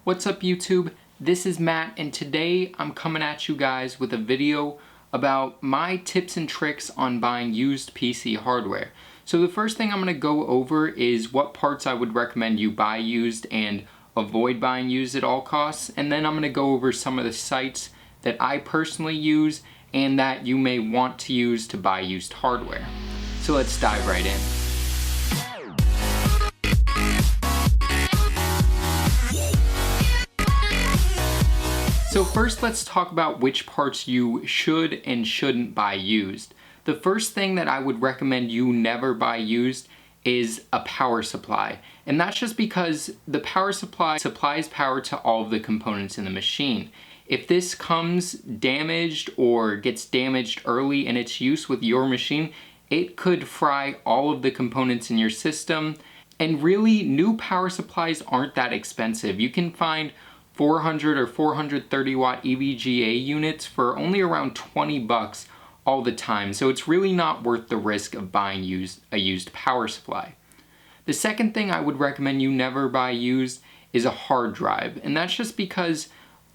What's up YouTube? This is Matt and today I'm coming at you guys with a video about my tips and tricks on buying used PC hardware. So the first thing I'm going to go over is what parts I would recommend you buy used and avoid buying used at all costs, and then I'm going to go over some of the sites that I personally use and that you may want to use to buy used hardware. So let's dive right in. So first let's talk about which parts you should and shouldn't buy used. The first thing that I would recommend you never buy used is a power supply. And that's just because the power supply supplies power to all of the components in the machine. If this comes damaged or gets damaged early in its use with your machine, it could fry all of the components in your system. And really, new power supplies aren't that expensive. You can find 400 or 430 watt EVGA units for only around 20 bucks all the time, so it's really not worth the risk of buying a used power supply. The second thing I would recommend you never buy used is a hard drive, and that's just because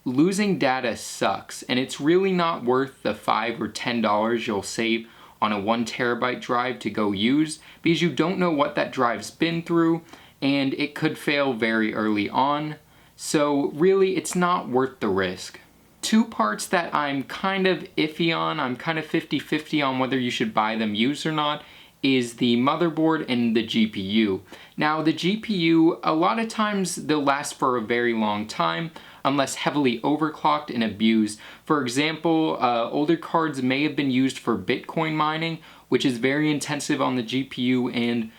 losing data sucks, and it's really not worth the $5 or $10 you'll save on a 1 terabyte drive to go used, because you don't know what that drive's been through, and it could fail very early on. So really, it's not worth the risk. Two parts that I'm kind of iffy on, I'm kind of 50-50 on whether you should buy them used or not, is the motherboard and the GPU. Now the GPU, a lot of times they'll last for a very long time unless heavily overclocked and abused. For example, older cards may have been used for Bitcoin mining, which is very intensive on the GPU and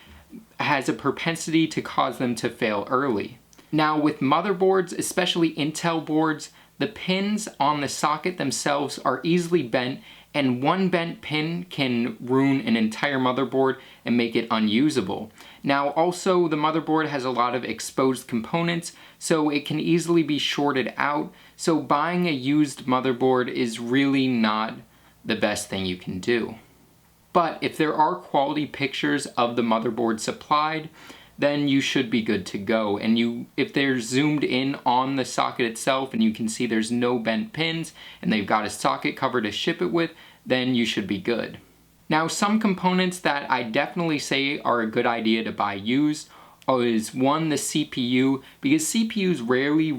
has a propensity to cause them to fail early. Now with motherboards, especially Intel boards, the pins on the socket themselves are easily bent, and one bent pin can ruin an entire motherboard and make it unusable. Now also, the motherboard has a lot of exposed components, so it can easily be shorted out, so buying a used motherboard is really not the best thing you can do. But if there are quality pictures of the motherboard supplied, then you should be good to go. And if they're zoomed in on the socket itself and you can see there's no bent pins and they've got a socket cover to ship it with, then you should be good. Now some components that I definitely say are a good idea to buy used is one, the CPU, because CPUs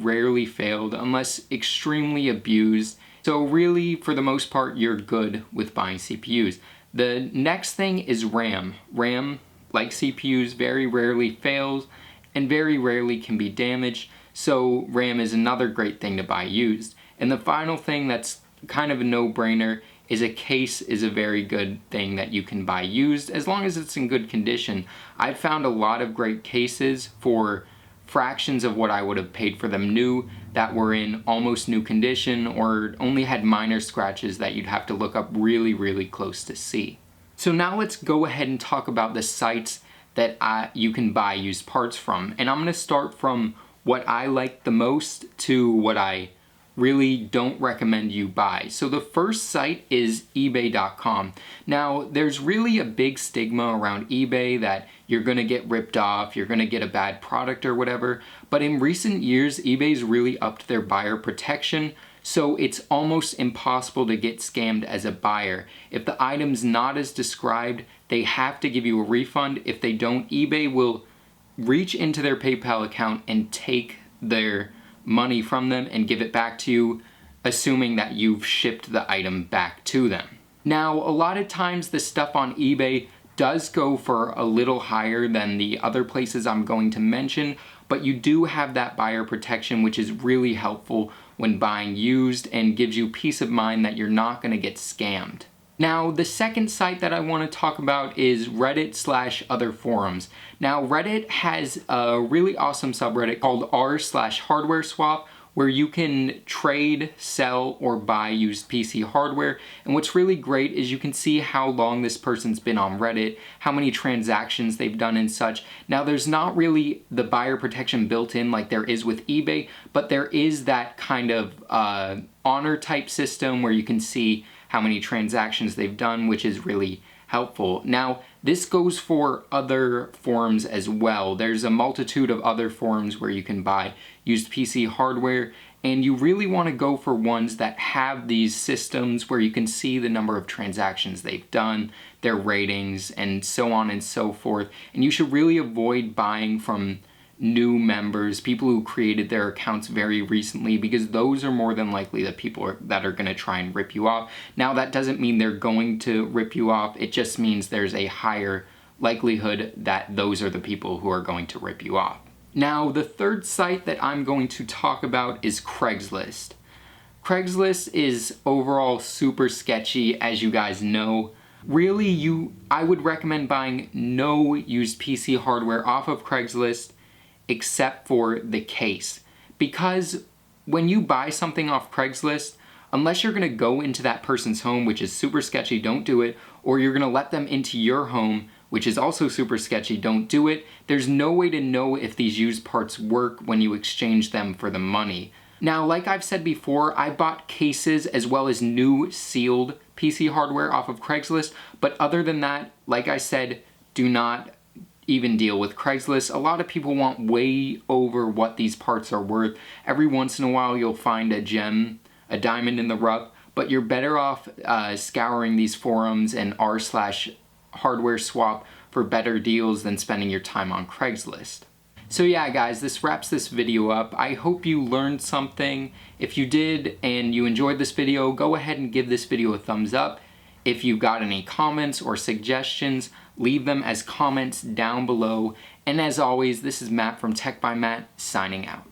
rarely failed unless extremely abused. So really, for the most part, you're good with buying CPUs. The next thing is RAM. RAM, like CPUs, very rarely fails and very rarely can be damaged, so RAM is another great thing to buy used. And the final thing that's kind of a no-brainer is a case is a very good thing that you can buy used as long as it's in good condition. I've found a lot of great cases for fractions of what I would have paid for them new that were in almost new condition or only had minor scratches that you'd have to look up really close to see. So now let's go ahead and talk about the sites that you can buy used parts from. And I'm going to start from what I like the most to what I really don't recommend you buy. So the first site is eBay.com. Now there's really a big stigma around eBay that you're going to get ripped off, you're going to get a bad product or whatever. But in recent years, eBay's really upped their buyer protection. So it's almost impossible to get scammed as a buyer. If the item's not as described, they have to give you a refund. If they don't, eBay will reach into their PayPal account and take their money from them and give it back to you, assuming that you've shipped the item back to them. Now, a lot of times the stuff on eBay does go for a little higher than the other places I'm going to mention, but you do have that buyer protection, which is really helpful when buying used and gives you peace of mind that you're not going to get scammed. Now, the second site that I want to talk about is Reddit/other forums. Now, Reddit has a really awesome subreddit called r/hardware swap, where you can trade, sell, or buy used PC hardware. And what's really great is you can see how long this person's been on Reddit, how many transactions they've done and such. Now there's not really the buyer protection built in like there is with eBay, but there is that kind of honor type system where you can see how many transactions they've done, which is really helpful. Now, This goes for other forums as well. There's a multitude of other forums where you can buy used PC hardware, and you really want to go for ones that have these systems where you can see the number of transactions they've done, their ratings, and so on and so forth. And you should really avoid buying from new members, people who created their accounts very recently, because those are more than likely the people that are going to try and rip you off. Now, that doesn't mean they're going to rip you off. It just means there's a higher likelihood that those are the people who are going to rip you off. Now, the third site that I'm going to talk about is Craigslist. Craigslist is overall super sketchy, as you guys know. Really, I would recommend buying no used PC hardware off of Craigslist except for the case. Because when you buy something off Craigslist, unless you're gonna go into that person's home, which is super sketchy, don't do it, or you're gonna let them into your home, which is also super sketchy, don't do it. There's no way to know if these used parts work when you exchange them for the money. Now, like I've said before, I bought cases as well as new sealed PC hardware off of Craigslist, but other than that, like I said, do not even deal with Craigslist. A lot of people want way over what these parts are worth. Every once in a while you'll find a gem, a diamond in the rough, but you're better off scouring these forums and r/hardware swap for better deals than spending your time on Craigslist. So yeah guys, this wraps this video up. I hope you learned something. If you did and you enjoyed this video, go ahead and give this video a thumbs up. If you've got any comments or suggestions, leave them as comments down below. And as always, this is Matt from Tech by Matt, signing out.